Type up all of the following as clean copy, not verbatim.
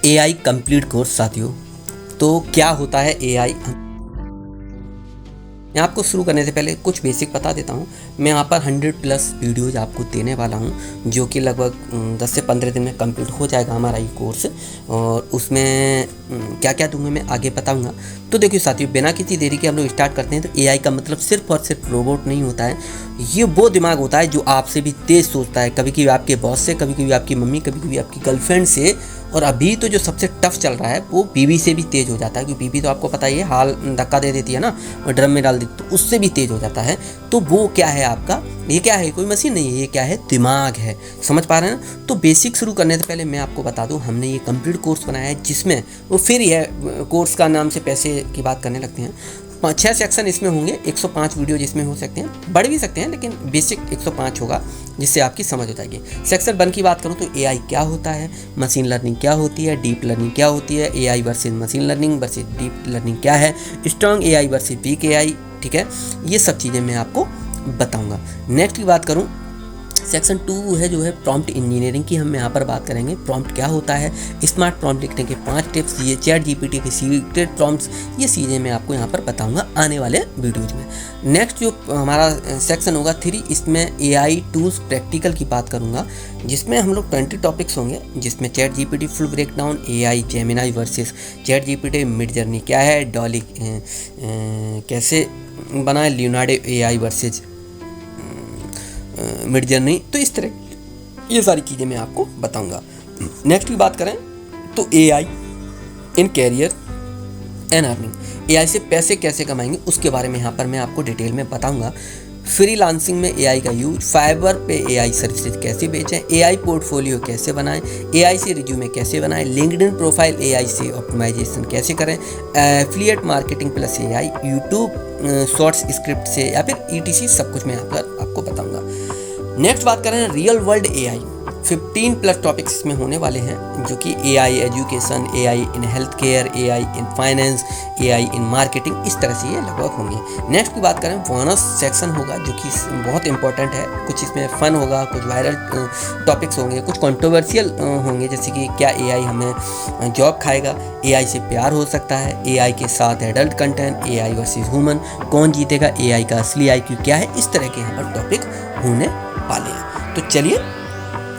AI complete course साथियों। तो क्या होता है एआई? मैं आपको शुरू करने से पहले कुछ बेसिक बता देता हूँ। मैं यहाँ पर 100+ वीडियोज़ आपको देने वाला हूँ, जो कि लगभग 10 से 15 दिन में कंप्लीट हो जाएगा हमारा ये कोर्स। और उसमें क्या क्या दूंगा मैं आगे बताऊँगा। तो देखिए साथियों, बिना किसी देरी के हम लोग स्टार्ट करते हैं। तो एआई का मतलब सिर्फ और सिर्फ रोबोट नहीं होता है, ये वो दिमाग होता है जो आपसे भी तेज़ सोचता है। कभी कभी आपके बॉस से, कभी कभी आपकी मम्मी, कभी कभी आपकी गर्लफ्रेंड से, और अभी तो जो सबसे टफ चल रहा है वो बीवी से भी तेज़ हो जाता है। क्योंकि बीवी तो आपको पता ही है, हाल धक्का दे देती है ना, और ड्रम में डाल देती, तो उससे भी तेज़ हो जाता है। तो वो क्या है आपका, ये क्या है? कोई मशीन नहीं है, ये क्या है? दिमाग है। समझ पा रहे हैं ना? तो बेसिक शुरू करने से पहले मैं आपको बता दूं, हमने ये कंप्लीट कोर्स बनाया है, जिसमें वो फिर यह कोर्स का नाम से पैसे की बात करने लगते हैं। 6 सेक्शन इसमें होंगे, 105 वीडियो जिसमें हो सकते हैं, बढ़ भी सकते हैं, लेकिन बेसिक 105 होगा, जिससे आपकी समझ हो जाएगी। सेक्शन 1 की बात करूं तो एआई क्या होता है, मशीन लर्निंग क्या होती है, डीप लर्निंग क्या होती है, AI versus machine learning versus deep learning क्या है, strong AI versus weak AI, ठीक है, ये सब चीज़ें मैं आपको बताऊंगा। नेक्स्ट की बात करूं, सेक्शन 2 है जो है प्रॉम्प्ट इंजीनियरिंग की, हम यहाँ पर बात करेंगे। प्रॉम्प्ट क्या होता है, स्मार्ट प्रॉम्प्ट लिखने के 5 टिप्स, ये चैट जीपीटी के सीक्रेट प्रॉम्प्ट्स, ये चीज़ें मैं आपको यहाँ पर बताऊँगा आने वाले वीडियोज में। नेक्स्ट जो हमारा सेक्शन होगा 3, इसमें एआई टूल्स प्रैक्टिकल की बात करूँगा, जिसमें हम लोग 20 टॉपिक्स होंगे, जिसमें chat GPT full breakdown, AI Gemini versus chat GPT, mid journey क्या है, डॉली कैसे बनाए, Leonardo AI versus mid journey, तो इस तरह ये सारी चीज़ें मैं आपको बताऊंगा। नेक्स्ट की बात करें तो AI in career and earning, AI से पैसे कैसे कमाएंगे उसके बारे में यहाँ पर मैं आपको डिटेल में बताऊंगा। फ्रीलांसिंग में एआई का यूज, फाइवर पे एआई सर्विसेज कैसे बेचें, एआई पोर्टफोलियो कैसे बनाएं, एआई से रिज्यूमे कैसे बनाएं, लिंक्डइन प्रोफाइल एआई से ऑप्टिमाइजेशन कैसे करें, affiliate marketing plus AI, YouTube shorts script से, या फिर ईटीसी, सब कुछ मैं यहाँ पर आपको बताऊंगा। नेक्स्ट बात करें रियल वर्ल्ड एआई, 15+ टॉपिक्स इसमें होने वाले हैं, जो कि AI education, AI in health care, AI in finance, AI in marketing, इस तरह से ये लगभग होंगे। नेक्स्ट की बात करें बोनस सेक्शन होगा, जो कि बहुत इंपॉर्टेंट है। कुछ इसमें फन होगा, कुछ वायरल टॉपिक्स होंगे, कुछ कंट्रोवर्शियल होंगे, जैसे कि क्या एआई हमें जॉब खाएगा, एआई से प्यार हो सकता है, एआई के साथ adult content, AI versus human, कौन जीतेगा, एआई का असली आईक्यू क्या है, इस तरह के यहाँ पर टॉपिक होने वाले हैं। तो चलिए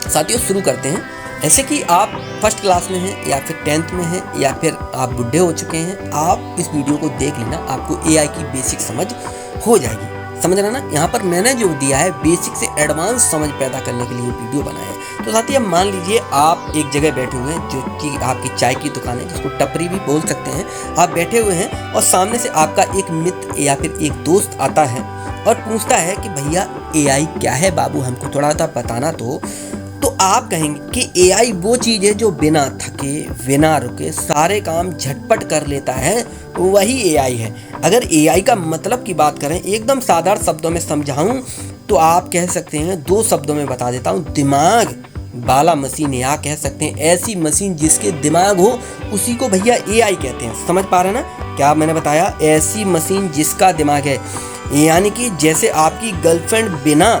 साथियों शुरू करते हैं। ऐसे कि आप फर्स्ट क्लास में हैं, या फिर 10th में हैं, या फिर आप बुढ़े हो चुके हैं, आप इस वीडियो को देख लेना, आपको एआई की बेसिक समझ हो जाएगी। समझ रहे ना? यहाँ पर मैंने जो दिया है बेसिक से एडवांस समझ पैदा करने के लिए वीडियो बनाया है। तो साथियों अब मान लीजिए आप एक जगह बैठे हुए हैं, जो कि आपकी चाय की दुकान है, जिसको टपरी भी बोल सकते हैं। आप बैठे हुए हैं और सामने से आपका एक मित्र या फिर एक दोस्त आता है और पूछता है कि भैया एआई क्या है बाबू, हमको थोड़ा सा बताना। तो आप कहेंगे कि एआई वो चीज़ है जो बिना थके बिना रुके सारे काम झटपट कर लेता है, वही एआई है। अगर एआई का मतलब की बात करें, एकदम साधारण शब्दों में समझाऊं तो आप कह सकते हैं, 2 शब्दों में बता देता हूं, दिमाग वाला मशीन, या कह सकते हैं ऐसी मशीन जिसके दिमाग हो, उसी को भैया एआई कहते हैं। समझ पा रहे हैं ना क्या मैंने बताया? ऐसी मशीन जिसका दिमाग है, यानी कि जैसे आपकी गर्लफ्रेंड बिना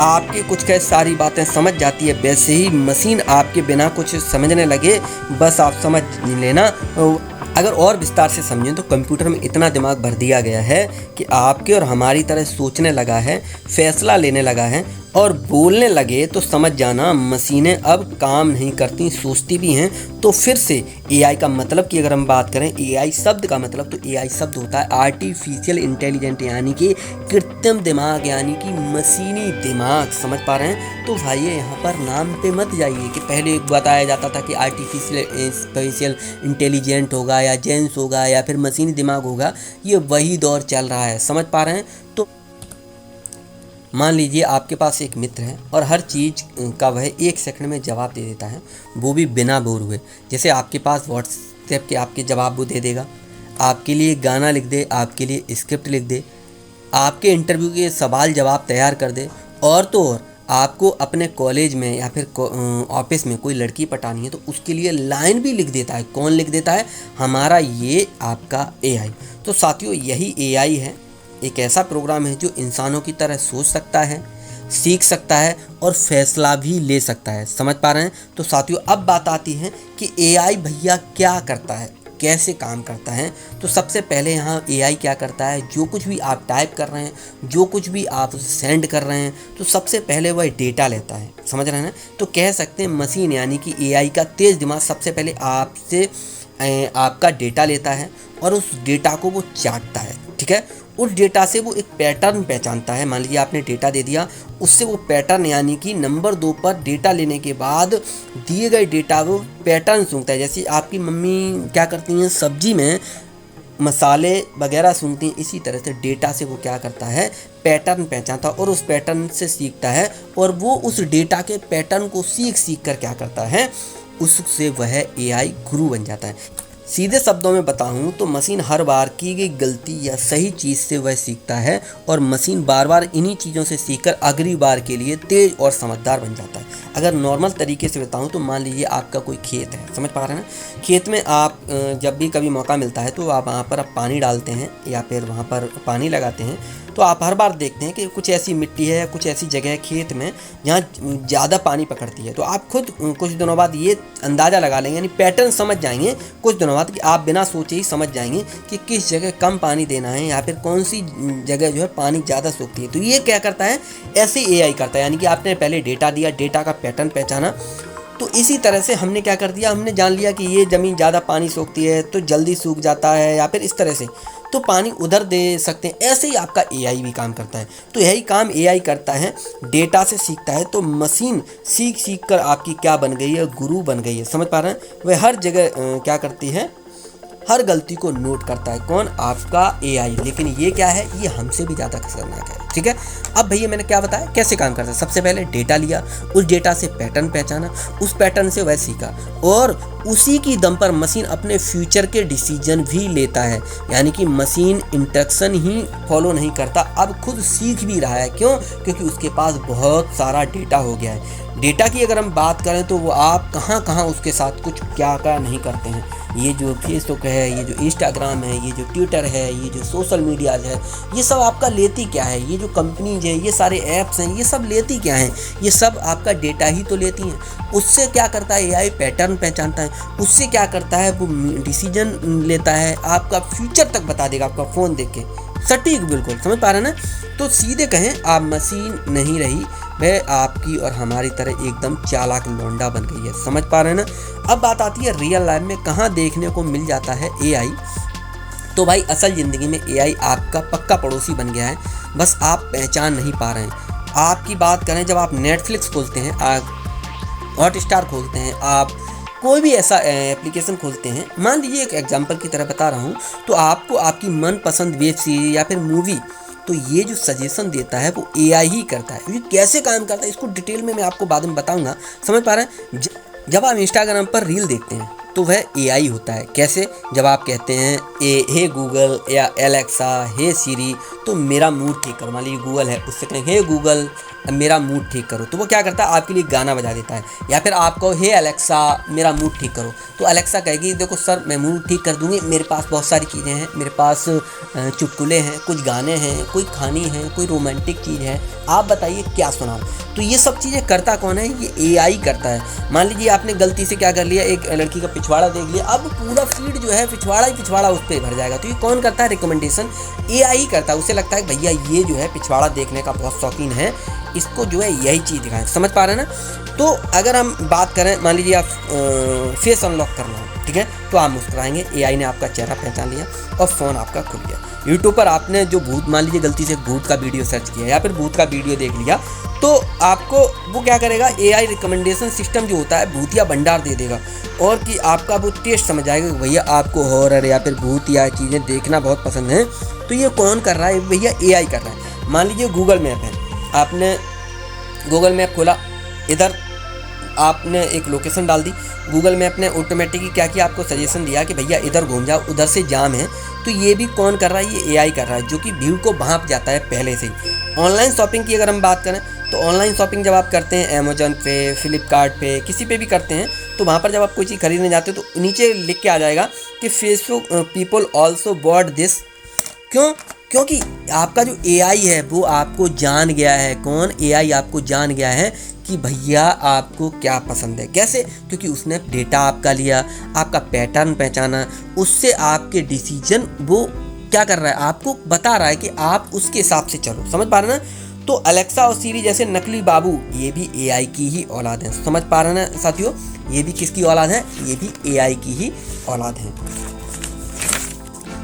आपके कुछ कई सारी बातें समझ जाती है, वैसे ही मशीन आपके बिना कुछ समझने लगे, बस आप समझ लेना। अगर और विस्तार से समझें तो कंप्यूटर में इतना दिमाग भर दिया गया है कि आपके और हमारी तरह सोचने लगा है, फैसला लेने लगा है, और बोलने लगे तो समझ जाना मशीनें अब काम नहीं करती, सोचती भी हैं। तो फिर से एआई का मतलब की अगर हम बात करें, एआई शब्द का मतलब, तो एआई शब्द होता है आर्टिफिशियल इंटेलिजेंट, यानी कि कृत्रिम दिमाग, यानी कि मशीनी दिमाग। समझ पा रहे हैं? तो भाई यहाँ पर नाम पे मत जाइए कि पहले बताया जाता था कि आर्टिफिशियल इंटेलिजेंट होगा, या जेंस होगा, या फिर मशीनी दिमाग होगा। ये वही दौर चल रहा है। समझ पा रहे हैं? तो मान लीजिए आपके पास एक मित्र है और हर चीज़ का वह 1 सेकंड में जवाब दे देता है, वो भी बिना बोर हुए। जैसे आपके पास व्हाट्सएप के आपके जवाब वो दे देगा, आपके लिए गाना लिख दे, आपके लिए स्क्रिप्ट लिख दे, आपके इंटरव्यू के सवाल जवाब तैयार कर दे, और तो और आपको अपने कॉलेज में या फिर ऑफिस में कोई लड़की पटानी है तो उसके लिए लाइन भी लिख देता है। कौन लिख देता है? हमारा ये आपका एआई। तो साथियों यही एआई है, एक ऐसा प्रोग्राम है जो इंसानों की तरह सोच सकता है, सीख सकता है और फैसला भी ले सकता है। समझ पा रहे हैं? तो साथियों अब बात आती है कि एआई भैया क्या करता है, कैसे काम करता है। तो सबसे पहले यहाँ एआई क्या करता है, जो कुछ भी आप टाइप कर रहे हैं, जो कुछ भी आप उसे सेंड कर रहे हैं, तो सबसे पहले वह डेटा लेता है। समझ रहे हैं ना? तो कह सकते हैं मशीन यानी कि एआई का तेज़ दिमाग सबसे पहले आपसे आपका डेटा लेता है और उस डेटा को वो चाटता है। ठीक है, उस डेटा से वो एक पैटर्न पहचानता है। मान लीजिए आपने डेटा दे दिया, उससे वो पैटर्न यानी कि नंबर 2 पर डेटा लेने के बाद दिए गए डेटा वो पैटर्न सूंघता है। जैसे आपकी मम्मी क्या करती हैं, सब्जी में मसाले वगैरह सूंघती हैं, इसी तरह से डेटा से वो क्या करता है, पैटर्न पहचानता है और उस पैटर्न से सीखता है और वो उस डेटा के पैटर्न को सीख कर क्या करता है, उससे वह एआई गुरु बन जाता है। सीधे शब्दों में बताऊं तो मशीन हर बार की गई गलती या सही चीज़ से वह सीखता है और मशीन बार बार इन्हीं चीज़ों से सीखकर अगली बार के लिए तेज और समझदार बन जाता है। अगर नॉर्मल तरीके से बताऊं तो मान लीजिए आपका कोई खेत है, समझ पा रहे हैं ना? खेत में आप जब भी कभी मौका मिलता है तो आप वहाँ पर पानी डालते हैं या फिर वहाँ पर पानी लगाते हैं, तो आप हर बार देखते हैं कि कुछ ऐसी मिट्टी है या कुछ ऐसी जगह है खेत में जहाँ ज़्यादा पानी पकड़ती है। तो आप खुद कुछ दिनों बाद ये अंदाज़ा लगा लेंगे, यानी पैटर्न समझ जाएंगे कुछ दिनों बाद कि आप बिना सोचे ही समझ जाएंगे कि किस जगह कम पानी देना है या फिर कौन सी जगह जो है पानी ज़्यादा सोखती है। तो ये क्या करता है, ऐसे एआई करता है, यानी कि आपने पहले डेटा दिया, डेटा का पैटर्न पहचाना, तो इसी तरह से हमने क्या कर दिया, हमने जान लिया कि ये ज़मीन ज़्यादा पानी सोखती है तो जल्दी सूख जाता है या फिर इस तरह से तो पानी उधर दे सकते हैं। ऐसे ही आपका एआई भी काम करता है। तो यही काम एआई करता है, डेटा से सीखता है। तो मशीन सीख कर आपकी क्या बन गई है, गुरु बन गई है। समझ पा रहे हैं? वह हर जगह क्या करती है, हर गलती को नोट करता है। कौन? आपका एआई। लेकिन ये क्या है, ये हमसे भी ज़्यादा खतरनाक है। ठीक है, अब भैया मैंने क्या बताया कैसे काम करता है। सबसे पहले डेटा लिया, उस डेटा से पैटर्न पहचाना, उस पैटर्न से वह सीखा और उसी की दम पर मशीन अपने फ्यूचर के डिसीजन भी लेता है। यानी कि मशीन इंस्ट्रक्शन ही फॉलो नहीं करता, अब खुद सीख भी रहा है। क्यों? क्योंकि उसके पास बहुत सारा डेटा हो गया है। डेटा की अगर हम बात करें तो वो आप कहाँ उसके साथ कुछ क्या नहीं करते हैं। ये जो फेसबुक है, ये जो इंस्टाग्राम है, ये जो ट्विटर है, ये जो सोशल मीडियाज है, ये सब आपका लेती क्या है। ये जो कंपनीज है, ये सारे ऐप्स हैं, ये सब लेती क्या हैं, ये सब आपका डेटा ही तो लेती हैं। उससे क्या करता है एआई, पैटर्न पहचानता है, उससे क्या करता है वो डिसीजन लेता है, आपका फ्यूचर तक बता देगा आपका फ़ोन देख के, सटीक बिल्कुल। समझ पा रहे हैं ना? तो सीधे कहें आप मशीन नहीं रही, वह आपकी और हमारी तरह एकदम चालाक लौंडा बन गई है। समझ पा रहे हैं ना? अब बात आती है रियल लाइफ में कहाँ देखने को मिल जाता है एआई। तो भाई असल ज़िंदगी में एआई आपका पक्का पड़ोसी बन गया है, बस आप पहचान नहीं पा रहे हैं। आपकी बात करें, जब आप नेटफ्लिक्स खोलते हैं, आप हॉटस्टार खोलते हैं, आप कोई भी ऐसा एप्लीकेशन खोलते हैं, मान लीजिए एक एग्जांपल की तरह बता रहा हूँ, तो आपको आपकी मनपसंद वेब सीरीज या फिर मूवी, तो ये जो सजेशन देता है वो एआई ही करता है। ये कैसे काम करता है इसको डिटेल में मैं आपको बाद में बताऊंगा। समझ पा रहे हैं? जब आप इंस्टाग्राम पर रील देखते हैं तो वह एआई होता है। कैसे? जब आप कहते हैं हे गूगल या एलेक्सा, हे सीरी, तो मेरा मूड ठीक करो, मान लीजिए गूगल है, उससे कहें हे गूगल मेरा मूड ठीक करो, तो वो क्या करता है आपके लिए गाना बजा देता है। या फिर आप कहो हे अलेक्सा मेरा मूड ठीक करो, तो अलेक्सा कहेगी देखो सर मैं मूड ठीक कर दूंगी, मेरे पास बहुत सारी चीज़ें हैं, मेरे पास चुटकुले हैं, कुछ गाने हैं, कोई कहानी है, कोई रोमांटिक चीज़ है, आप बताइए क्या सुनाऊं। तो ये सब चीज़ें करता कौन है? ये एआई करता है। मान लीजिए आपने गलती से क्या कर लिया, एक लड़की का पिछवाड़ा देख लिया, अब पूरा फीड जो है पिछवाड़ा ही पिछवाड़ा उस पर भर जाएगा। तो ये कौन करता है? रिकमेंडेशन एआई करता है। उसे लगता है भैया ये जो है पिछवाड़ा देखने का बहुत शौकीन है, इसको जो है यही चीज़ दिखाएं। समझ पा रहे हैं ना? तो अगर हम बात करें, मान लीजिए आप फेस अनलॉक करना है, ठीक है, तो आप मुस्कुराएंगे, एआई ने आपका चेहरा पहचान लिया और फ़ोन आपका खुल गया। यूट्यूब पर आपने जो भूत, मान लीजिए गलती से भूत का वीडियो सर्च किया या फिर भूत का वीडियो देख लिया, तो आपको वो क्या करेगा, एआई रिकमेंडेशन सिस्टम जो होता है भूतिया भंडार दे देगा और कि आपका वो टेस्ट समझ आएगा कि भैया आपको हॉरर या फिर भूत या चीज़ें देखना बहुत पसंद है। तो ये कौन कर रहा है? भैया एआई कर रहा है। मान लीजिए गूगल मैप है, आपने गूगल मैप खोला, इधर आपने एक लोकेशन डाल दी, गूगल मैप ने ऑटोमेटिकली क्या किया, आपको सजेशन दिया कि भैया इधर घूम जाओ, उधर से जाम है। तो ये भी कौन कर रहा है? ये एआई कर रहा है, जो कि भीड़ को भांप जाता है पहले से ही। ऑनलाइन शॉपिंग की अगर हम बात करें तो ऑनलाइन शॉपिंग जब आप करते हैं अमेजोन पे, फ्लिपकार्ट पे, किसी पे भी करते हैं, तो वहाँ पर जब आप कोई चीज़ खरीदने जाते हो तो नीचे लिख के आ जाएगा कि Facebook people also bought this क्यों? क्योंकि आपका जो एआई है वो आपको जान गया है। कौन? एआई आपको जान गया है कि भैया आपको क्या पसंद है। कैसे? क्योंकि उसने डेटा आपका लिया, आपका पैटर्न पहचाना, उससे आपके डिसीजन वो क्या कर रहा है, आपको बता रहा है कि आप उसके हिसाब से चलो। समझ पा रहे ना? तो अलेक्सा और सीरी जैसे नकली बाबू ये भी एआई की ही औलाद है। समझ पा रहे ना साथियों? ये भी किसकी औलाद है? ये भी एआई की ही औलाद है।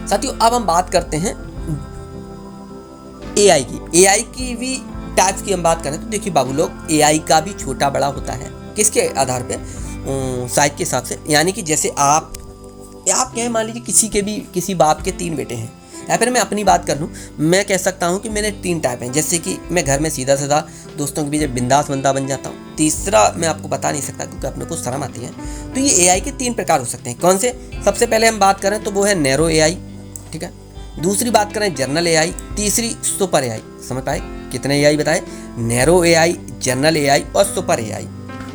साथियों अब हम बात करते हैं एआई की। एआई की भी टाइप्स की हम बात करें तो देखिए बाबू लोग, एआई का भी छोटा बड़ा होता है। किसके आधार पे? साइज के हिसाब से। यानी कि जैसे आप कहें, मान लीजिए किसी बाप के 3 बेटे हैं, या फिर मैं अपनी बात कर लूँ, मैं कह सकता हूँ कि मेरे 3 टाइप हैं। जैसे कि मैं घर में सीधा साधा दोस्तों के बीच बिंदास बंदा बन जाता हूँ। तीसरा मैं आपको बता नहीं सकता क्योंकि अपने को शर्म आती है। तो ये एआई के 3 प्रकार हो सकते हैं। कौन से? सबसे पहले हम बात करें तो वो है नैरो एआई, ठीक है। दूसरी बात करें जनरल एआई, तीसरी सुपर एआई। समझ पाए? कितने एआई बताए? नैरो एआई, जनरल एआई और सुपर एआई।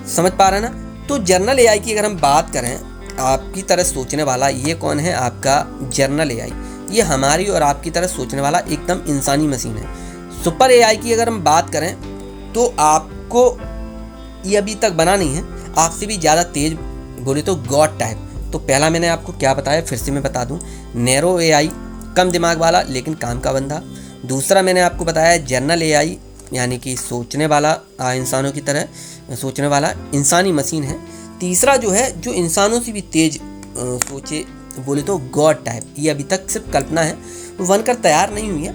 समझ पा रहे हैं ना? तो जनरल एआई की अगर हम बात करें, आपकी तरह सोचने वाला ये कौन है? आपका जनरल एआई। ये हमारी और आपकी तरह सोचने वाला एकदम इंसानी मशीन है। सुपर एआई की अगर हम बात करें तो आपको ये अभी तक बना नहीं है, आपसे भी ज़्यादा तेज बोले तो गॉड टाइप। तो पहला मैंने आपको क्या बताया, फिर से मैं बता दूं, नैरो एआई, कम दिमाग वाला लेकिन काम का बंदा। दूसरा मैंने आपको बताया जनरल एआई, यानी कि सोचने वाला, इंसानों की तरह सोचने वाला इंसानी मशीन है। तीसरा जो है, जो इंसानों से भी तेज सोचे बोले तो गॉड टाइप। ये अभी तक सिर्फ कल्पना है, बनकर तैयार नहीं हुई है।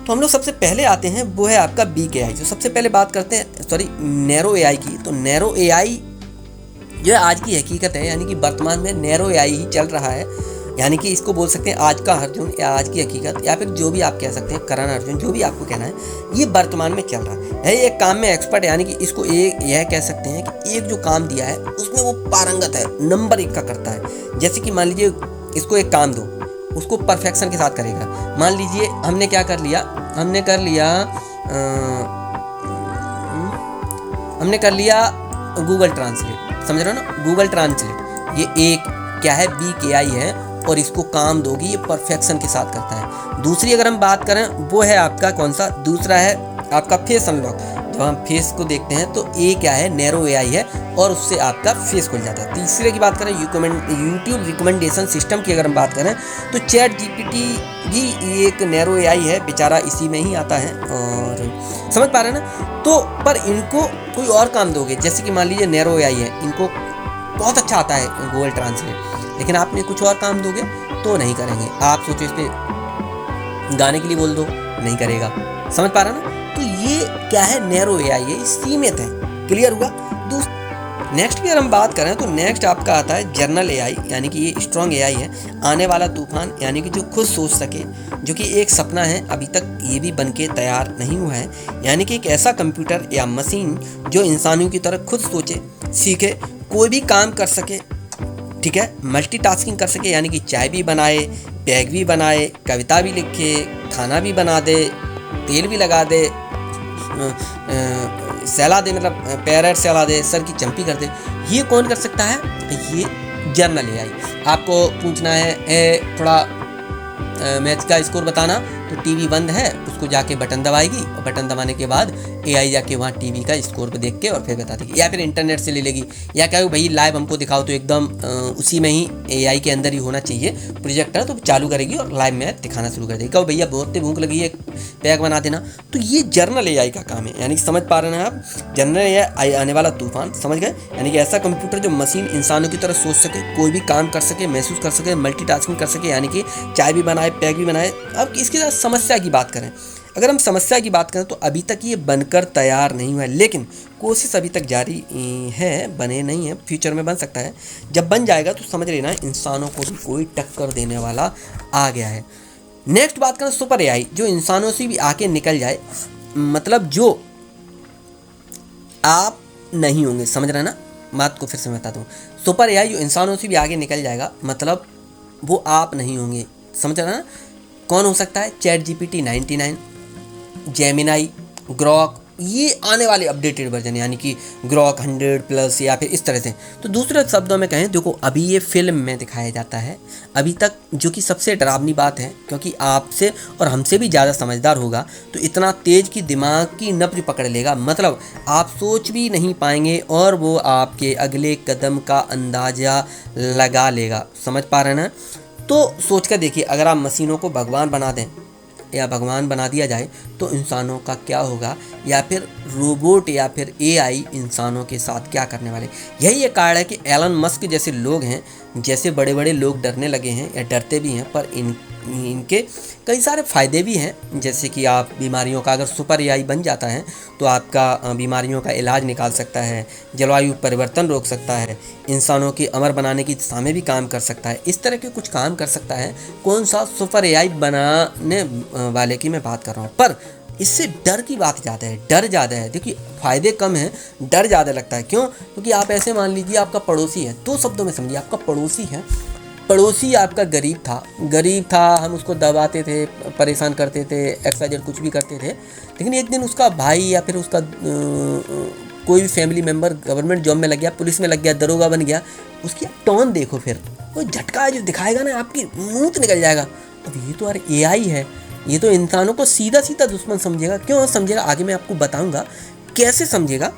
तो हम लोग सबसे पहले आते हैं, वो है आपका बीक एआई। जो सबसे पहले बात करते हैं, सॉरी, नैरो एआई की। तो नैरो एआई जो आज की हकीकत है, यानी कि वर्तमान में नैरो एआई ही चल रहा है। यानी कि इसको बोल सकते हैं आज का अर्जुन या आज की हकीकत, या फिर जो भी आप कह सकते हैं करण अर्जुन, जो भी आपको कहना है, ये वर्तमान में चल रहा है। एक काम में एक्सपर्ट, यानी कि इसको यह कह सकते हैं कि एक जो काम दिया है उसमें वो पारंगत है, नंबर 1 का करता है। जैसे कि मान लीजिए इसको एक काम दो, उसको परफेक्शन के साथ करेगा। मान लीजिए हमने क्या कर लिया, हमने कर लिया गूगल ट्रांसलेट। समझ रहे हो ना? गूगल ट्रांसलेट ये एक क्या है, बीक एआई है, और इसको काम दोगी, ये परफेक्शन के साथ करता है। दूसरी अगर हम बात करें, वो है आपका कौन सा? दूसरा है आपका फेस अनलॉक। जब हम फेस को देखते हैं तो ये क्या है, नैरो एआई है, और उससे आपका फेस खुल जाता है। तीसरे की बात करें, यूट्यूब रिकमेंडेशन सिस्टम की अगर हम बात करें तो चैट जीपीटी भी एक नैरो एआई है, बेचारा इसी में ही आता है। और समझ पा रहे हैं ना? तो पर इनको कोई और काम दोगे, जैसे कि मान लीजिए नैरो एआई है, इनको बहुत अच्छा आता है गूगल ट्रांसलेट, लेकिन आपने कुछ और काम दोगे तो नहीं करेंगे। आप सोचो इस पर गाने के लिए बोल दो, नहीं करेगा। समझ पा रहे हैं ना? तो ये क्या है, नैरो एआई है, सीमित है। क्लियर हुआ? नेक्स्ट की अगर हम बात करें तो नेक्स्ट आपका आता है जनरल एआई, यानी कि ये स्ट्रॉन्ग एआई है, आने वाला तूफान, यानी कि जो खुद सोच सके, जो कि एक सपना है, अभी तक ये भी बनके तैयार नहीं हुआ है। यानी कि एक ऐसा कंप्यूटर या मशीन जो इंसानों की तरह खुद सोचे, सीखे, कोई भी काम कर सके, ठीक है, मल्टीटास्किंग कर सके, यानी कि चाय भी बनाए, बैग भी बनाए, कविता भी लिखे, खाना भी बना दे, तेल भी लगा दे, सहला दे, मतलब पैर सहला दे, सर की चंपी कर दे। ये कौन कर सकता है? ये जनरल एआई। आपको पूछना है थोड़ा मैच का स्कोर बताना, तो टीवी बंद है, उसको जाके बटन दबाएगी, और बटन दबाने के बाद एआई जाके वहाँ टीवी का स्कोर पे देख के और फिर बता देगी, या फिर इंटरनेट से ले लेगी, या कहो भाई लाइव हमको दिखाओ, तो एकदम उसी में ही एआई के अंदर ही होना चाहिए प्रोजेक्टर, तो चालू करेगी और लाइव में दिखाना शुरू कर देगी। कहो भैया बहुत भूख लगी है, पैक बना देना। तो ये जनरल एआई का काम है, यानी समझ पा रहे हैं आप? जनरल एआई आने वाला तूफान, समझ गए? यानी कि ऐसा कंप्यूटर जो मशीन इंसानों की तरह सोच सके, कोई भी काम कर सके, महसूस कर सके, मल्टीटास्किंग कर सके, यानी कि चाय भी बनाए, पैक भी बनाए। अब इसके साथ समस्या की बात करें, अगर हम समस्या की बात करें तो अभी तक ये बनकर तैयार नहीं हुआ है, लेकिन कोशिश अभी तक जारी है, बने नहीं है, फ्यूचर में बन सकता है। जब बन जाएगा तो समझ लेना इंसानों को भी कोई टक्कर देने वाला आ गया है। नेक्स्ट बात करें सुपर एआई, जो इंसानों से भी आके निकल जाए, मतलब जो आप नहीं होंगे। समझ रहे हैं ना? बात को फिर से बताता हूँ। सुपर एआई जो इंसानों से भी आगे निकल जाएगा, मतलब वो आप नहीं होंगे। समझ रहे हैं ना? कौन हो सकता है? चैट जीपीटी 99, जेमिनाई, ग्रॉक, ये आने वाले अपडेटेड वर्जन यानी कि ग्रॉक 100+ या फिर इस तरह से। तो दूसरे शब्दों में कहें, देखो अभी ये फिल्म में दिखाया जाता है अभी तक, जो कि सबसे डरावनी बात है, क्योंकि आपसे और हमसे भी ज़्यादा समझदार होगा तो इतना तेज़ कि दिमाग की नब्ज पकड़ लेगा, मतलब आप सोच भी नहीं पाएंगे और वो आपके अगले कदम का अंदाज़ा लगा लेगा। समझ पा रहे हैं ना? तो सोच कर देखिए, अगर आप मशीनों को भगवान बना दें या भगवान बना दिया जाए तो इंसानों का क्या होगा, या फिर रोबोट या फिर एआई इंसानों के साथ क्या करने वाले। यही एक कारण है कि एलन मस्क जैसे लोग हैं, जैसे बड़े बड़े लोग डरने लगे हैं या डरते भी हैं, पर इनके कई सारे फ़ायदे भी हैं। जैसे कि आप बीमारियों का, अगर सुपर एआई बन जाता है तो आपका बीमारियों का इलाज निकाल सकता है, जलवायु परिवर्तन रोक सकता है, इंसानों की अमर बनाने की दिशा में भी काम कर सकता है, इस तरह के कुछ काम कर सकता है। कौन सा सुपर एआई बनाने वाले की मैं बात कर रहा हूँ, पर इससे डर की बात ज़्यादा है, डर ज़्यादा है। देखिए फ़ायदे कम हैं, डर ज़्यादा लगता है। क्यों? क्योंकि आप ऐसे मान लीजिए आपका पड़ोसी है, 2 शब्दों में समझिए, आपका पड़ोसी है, पड़ोसी आपका गरीब था, हम उसको दबाते थे, परेशान करते थे, XYZ कुछ भी करते थे, लेकिन एक दिन उसका भाई या फिर उसका कोई भी फैमिली मेम्बर गवर्नमेंट जॉब में लग गया, पुलिस में लग गया, दरोगा बन गया, उसकी टोन देखो, फिर वो झटका जो दिखाएगा ना, आपकी मुँह निकल जाएगा। अब ये तो यार एआई है, ये तो इंसानों को सीधा सीधा दुश्मन समझेगा। क्यों समझेगा, आगे मैं आपको बताऊंगा कैसे समझेगा।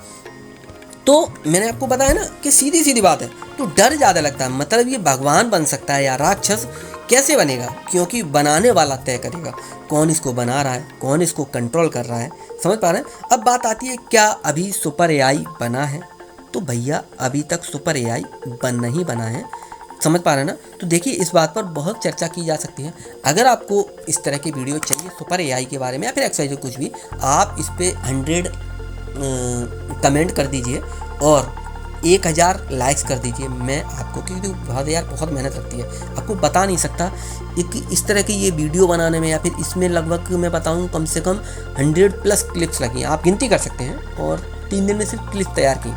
तो मैंने आपको बताया ना कि सीधी सीधी बात है, तो डर ज़्यादा लगता है। मतलब ये भगवान बन सकता है या राक्षस कैसे बनेगा, क्योंकि बनाने वाला तय करेगा कौन इसको बना रहा है, कौन इसको कंट्रोल कर रहा है। समझ पा रहे हैं? अब बात आती है, क्या अभी सुपर एआई बना है? तो भैया अभी तक सुपर एआई नहीं बना है। समझ पा रहे हैं ना? तो देखिए इस बात पर बहुत चर्चा की जा सकती है। अगर आपको इस तरह की वीडियो चाहिए सुपर एआई के बारे में या फिर XYZ कुछ भी, आप इस पर 100 कमेंट कर दीजिए और 1000 लाइक्स कर दीजिए। मैं आपको, क्योंकि बहुत मेहनत लगती है, आपको बता नहीं सकता इस तरह की ये वीडियो बनाने में, या फिर इसमें लगभग मैं बताऊँ कम से कम 100+ क्लिप्स लगी। आप गिनती कर सकते हैं, और 3 दिन में सिर्फ क्लिप तैयार की,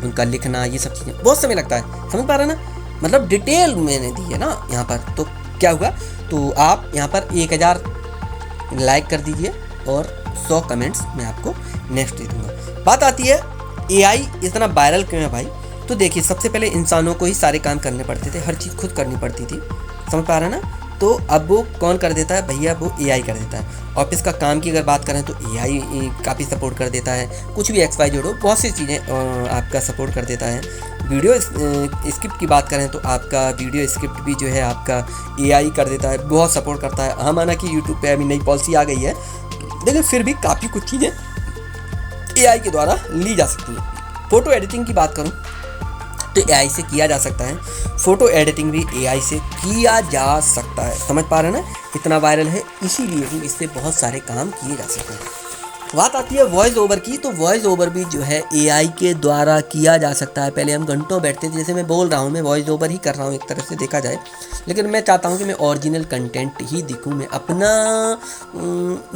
उनका लिखना, ये सब चीज़ें बहुत समय लगता है। समझ पा रहे हैं ना? मतलब डिटेल मैंने दी है ना यहाँ पर। तो क्या हुआ, तो आप यहाँ पर 1000 लाइक कर दीजिए और 100 कमेंट्स मैं आपको नेक्स्ट दे दूँगा। बात आती है एआई इतना वायरल क्यों है भाई? तो देखिए, सबसे पहले इंसानों को ही सारे काम करने पड़ते थे, हर चीज़ खुद करनी पड़ती थी। समझ पा रहे हैं ना? तो अब वो कौन कर देता है भैया? वो एआई कर देता है। ऑफिस का काम की अगर बात करें तो एआई काफ़ी सपोर्ट कर देता है। कुछ भी XYZ हो, बहुत सी चीज़ें आपका सपोर्ट कर देता है। वीडियो स्क्रिप्ट की बात करें तो आपका वीडियो स्क्रिप्ट भी जो है आपका एआई कर देता है, बहुत सपोर्ट करता है। हाँ, माना कि यूट्यूब पे अभी नई पॉलिसी आ गई है, लेकिन फिर भी काफ़ी कुछ चीज़ें एआई के द्वारा ली जा सकती है। फ़ोटो एडिटिंग की बात करूं तो एआई से किया जा सकता है, फ़ोटो एडिटिंग भी एआई से किया जा सकता है। समझ पा रहे हैं ना? इतना वायरल है इसीलिए कि इससे बहुत सारे काम किए जा सकते हैं। बात आती है वॉइस ओवर की, तो वॉइस ओवर भी जो है एआई के द्वारा किया जा सकता है। पहले हम घंटों बैठते थे, जैसे मैं बोल रहा हूँ, मैं वॉइस ओवर ही कर रहा हूँ एक तरह से देखा जाए, लेकिन मैं चाहता हूँ कि मैं ओरिजिनल कंटेंट ही दिखूँ, मैं अपना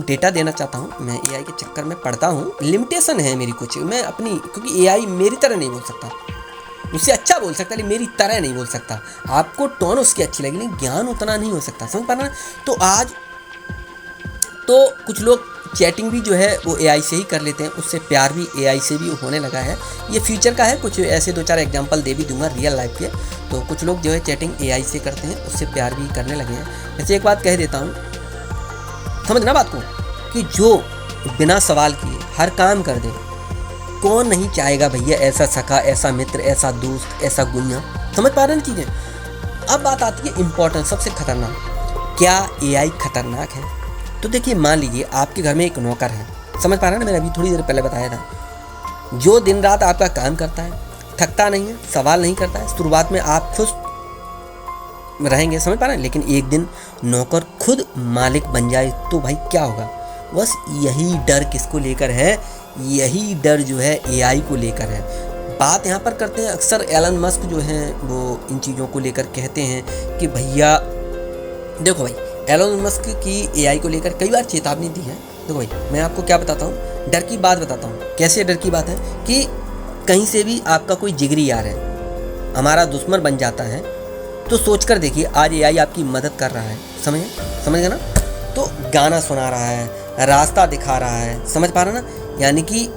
डेटा देना चाहता हूँ। मैं एआई के चक्कर में पड़ता हूँ, लिमिटेशन है मेरी कुछ, मैं अपनी, क्योंकि एआई मेरी तरह नहीं बोल सकता, उससे अच्छा बोल सकता, लेकिन मेरी तरह नहीं बोल सकता। आपको टोन उसकी अच्छी लगी, लेकिन ज्ञान उतना नहीं हो सकता। समझ पा रहे हैं? तो आज तो कुछ लोग चैटिंग भी जो है वो एआई से ही कर लेते हैं, उससे प्यार भी एआई से भी होने लगा है। ये फ्यूचर का है, कुछ ऐसे 2-4 एग्जांपल दे भी दूंगा रियल लाइफ के। तो कुछ लोग जो है चैटिंग एआई से करते हैं, उससे प्यार भी करने लगे हैं। वैसे एक बात कह देता हूँ, समझना बात को, कि जो बिना सवाल किए हर काम कर दे, कौन नहीं चाहेगा भैया ऐसा सखा, ऐसा मित्र, ऐसा दोस्त, ऐसा गुनिया। समझ पा रहे हैं चीज़ें? अब बात आती है इम्पोर्टेंट, सबसे खतरनाक, क्या एआई खतरनाक है? तो देखिए, मान लीजिए आपके घर में एक नौकर है। समझ पा रहे हैं ना? मैंने अभी थोड़ी देर पहले बताया था, जो दिन रात आपका काम करता है, थकता नहीं है, सवाल नहीं करता है। शुरुआत में आप खुश रहेंगे, समझ पा रहे हैं, लेकिन एक दिन नौकर खुद मालिक बन जाए तो भाई क्या होगा? बस यही डर किसको लेकर है? यही डर जो है एआई को लेकर है। बात यहाँ पर करते हैं, अक्सर एलन मस्क जो हैं वो इन चीज़ों को लेकर कहते हैं कि भैया देखो भाई, एलन मस्क की एआई को लेकर कई बार चेतावनी दी है। देखो भाई, मैं आपको क्या बताता हूँ, डर की बात बताता हूँ। कैसे डर की बात है कि कहीं से भी आपका कोई जिगरी यार है, हमारा दुश्मन बन जाता है, तो सोच कर देखिए, आज एआई आपकी मदद कर रहा है, समझ गए ना? तो गाना सुना रहा है, रास्ता दिखा रहा है, समझ पा रहे ना? यानी कि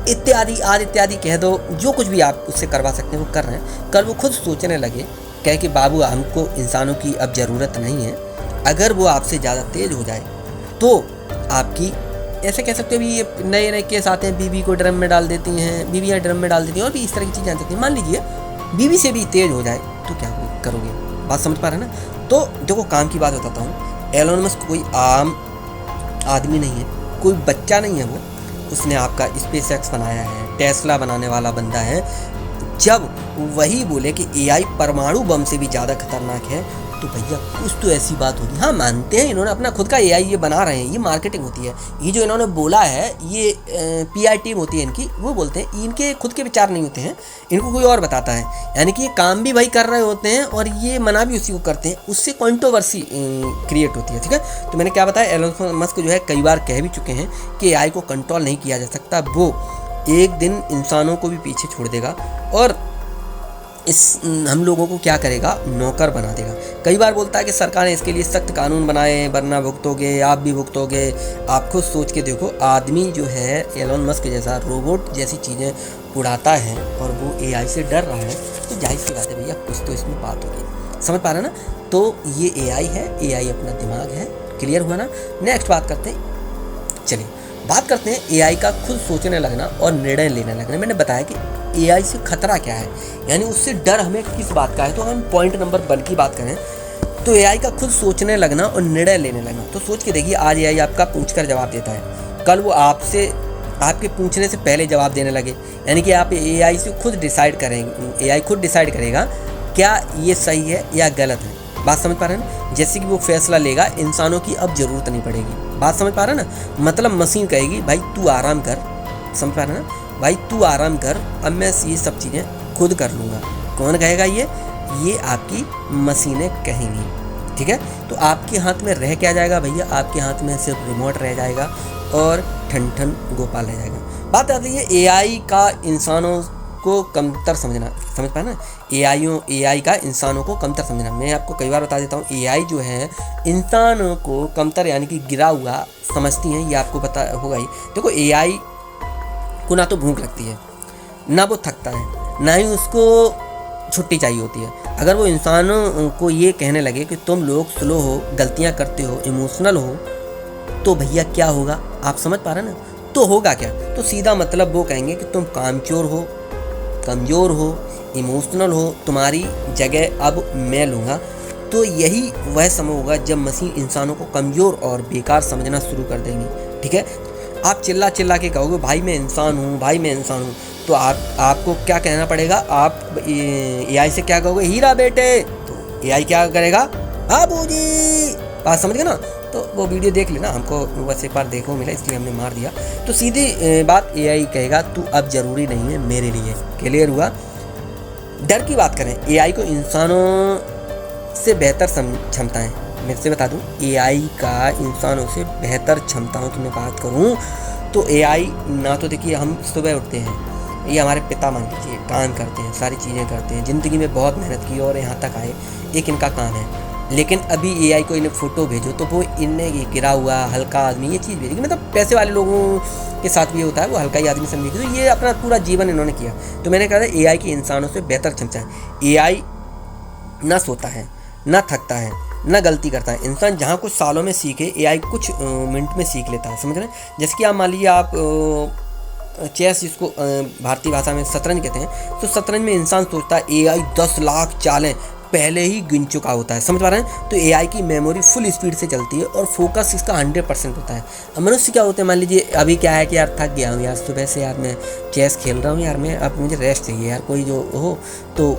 इत्यादि आदि इत्यादि कह दो, जो कुछ भी आप उससे करवा सकते हैं वो कर रहे हैं। कल वो खुद सोचने लगे कहे कि बाबू हमको इंसानों की अब ज़रूरत नहीं है, अगर वो आपसे ज़्यादा तेज़ हो जाए तो आपकी, ऐसे कह सकते हो भी ये नए नए केस आते हैं, बीवी को ड्रम में डाल देती हैं, बीवियाँ ड्रम में डाल देती हैं और भी इस तरह की चीज़ें आ सकती हैं। मान लीजिए बीवी से भी तेज़ हो जाए तो क्या करोगे, बात समझ पा रहे हैं ना। तो देखो काम की बात बताता हूँ, एलोन मस्क कोई आम आदमी नहीं है, कोई बच्चा नहीं है वो, उसने आपका स्पेसएक्स बनाया है, टेस्ला बनाने वाला बंदा है। जब वही बोले कि एआई परमाणु बम से भी ज़्यादा खतरनाक है तो भैया कुछ तो ऐसी बात होगी। हाँ मानते हैं इन्होंने अपना खुद का एआई ये बना रहे हैं, ये मार्केटिंग होती है, ये जो इन्होंने बोला है ये पीआर टीम होती है इनकी, वो बोलते हैं, इनके खुद के विचार नहीं होते हैं, इनको कोई और बताता है। यानी कि ये काम भी भाई कर रहे होते हैं और ये मना भी उसी को करते हैं, उससे कंट्रोवर्सी क्रिएट होती है। ठीक है, तो मैंने क्या बताया, एलोन मस्क जो है कई बार कह भी चुके हैं कि एआई को कंट्रोल नहीं किया जा सकता, वो एक दिन इंसानों को भी पीछे छोड़ देगा और हम लोगों को क्या करेगा, नौकर बना देगा। कई बार बोलता है कि सरकार ने इसके लिए सख्त कानून बनाए वरना भुगतोगे, आप भी भुगतोगे। आप खुद सोच के देखो, आदमी जो है एलोन मस्क जैसा रोबोट जैसी चीज़ें उड़ाता है और वो एआई से डर रहा है, तो जाहिर सी बात है भैया कुछ तो इसमें बात होगी। समझ पा रहे हैं ना। तो ये एआई है, एआई अपना दिमाग है, क्लियर हुआ ना। नेक्स्ट बात करते हैं, चलिए बात करते हैं एआई का खुद सोचने लगना और निर्णय लेने लगना। मैंने बताया कि एआई से खतरा क्या है, यानी उससे डर हमें किस बात का है। तो हम पॉइंट नंबर 1 की बात करें तो एआई का खुद सोचने लगना और निर्णय लेने लगना। तो सोच के देखिए, आज एआई आपका पूछकर जवाब देता है, कल वो आपसे आपके पूछने से पहले जवाब देने लगे, यानी कि आप एआई से खुद डिसाइड करेंगे, एआई खुद डिसाइड करेगा क्या ये सही है या गलत है। बात समझ पा रहे हैं ना। जैसे कि वो फैसला लेगा, इंसानों की अब ज़रूरत नहीं पड़ेगी। बात समझ पा रहे हैं ना। मतलब मशीन कहेगी भाई तू आराम कर, समझ पा रहे हैं ना, भाई तू आराम कर, अब मैं ये सब चीज़ें खुद कर लूँगा। कौन कहेगा ये आपकी मशीनें कहेंगी। ठीक है, तो आपके हाथ में रह क्या जाएगा भैया, आपके हाथ में सिर्फ रिमोट रह जाएगा और ठन ठन गोपाल रह जाएगा। बात आती है एआई का इंसानों को कमतर समझना, समझ पाए ना। एआई का इंसानों को कमतर समझना। मैं आपको कई बार बता देता हूँ, एआई जो है इंसानों को कमतर यानी कि गिरा हुआ समझती हैं, ये आपको पता होगा ही। देखो एआई को ना तो भूख लगती है, ना वो थकता है, ना ही उसको छुट्टी चाहिए होती है। अगर वो इंसानों को ये कहने लगे कि तुम लोग स्लो हो, गलतियाँ करते हो, इमोशनल हो, तो भैया क्या होगा, आप समझ पा रहे हैं ना। तो होगा क्या, तो सीधा मतलब वो कहेंगे कि तुम कामचोर हो, कमज़ोर हो, इमोशनल हो, तुम्हारी जगह अब मैं लूँगा। तो यही वह समय होगा जब मशीन इंसानों को कमज़ोर और बेकार समझना शुरू कर देंगी। ठीक है, आप चिल्ला चिल्ला के कहोगे भाई मैं इंसान हूँ, भाई मैं इंसान हूँ, तो आपको क्या कहना पड़ेगा, आप एआई से क्या कहोगे, हीरा बेटे, तो एआई क्या करेगा, बाबूजी। बात समझ गए ना। तो वो वीडियो देख लेना, हमको बस एक बार देखो मिला इसलिए हमने मार दिया। तो सीधी बात एआई कहेगा तू अब ज़रूरी नहीं है मेरे लिए। क्लियर हुआ। डर की बात करें, एआई को इंसानों से बेहतर क्षमताएं, मैं से बता दूं, एआई का इंसानों से बेहतर क्षमताओं की मैं बात करूं तो एआई ना तो देखिए, हम सुबह उठते हैं, ये हमारे पिता मान लीजिए काम करते हैं, सारी चीज़ें करते हैं, ज़िंदगी में बहुत मेहनत की और यहाँ तक आए, एक इनका काम है। लेकिन अभी एआई को इन्हें फ़ोटो भेजो तो वो इनने ये गिरा हुआ हल्का आदमी ये चीज़ भेजेगी। मतलब पैसे वाले लोगों के साथ भी होता है, वो हल्का ही आदमी समझेगी। तो ये अपना पूरा जीवन इन्होंने किया। तो मैंने कहा था एआई की इंसानों से बेहतर क्षमता है। एआई ना सोता है, ना थकता है, ना गलती करता है। इंसान जहाँ कुछ सालों में सीखे, एआई कुछ मिनट में सीख लेता है। समझ रहे हैं। जैसे कि आप मान लीजिए आप चेस, जिसको भारतीय भाषा में शतरंज कहते हैं, तो शतरंज में इंसान सोचता है, एआई 10 लाख चालें पहले ही गिन चुका होता है। समझ पा रहे हैं। तो एआई की मेमोरी फुल स्पीड से चलती है और फोकस इसका 100% होता है। अब मनुष्य क्या होते हैं, मान लीजिए अभी क्या है कि यार थक गया हूँ यार, सुबह से यार मैं चेस खेल रहा हूँ यार, मैं अब मुझे रेस्ट चाहिए यार, कोई जो हो तो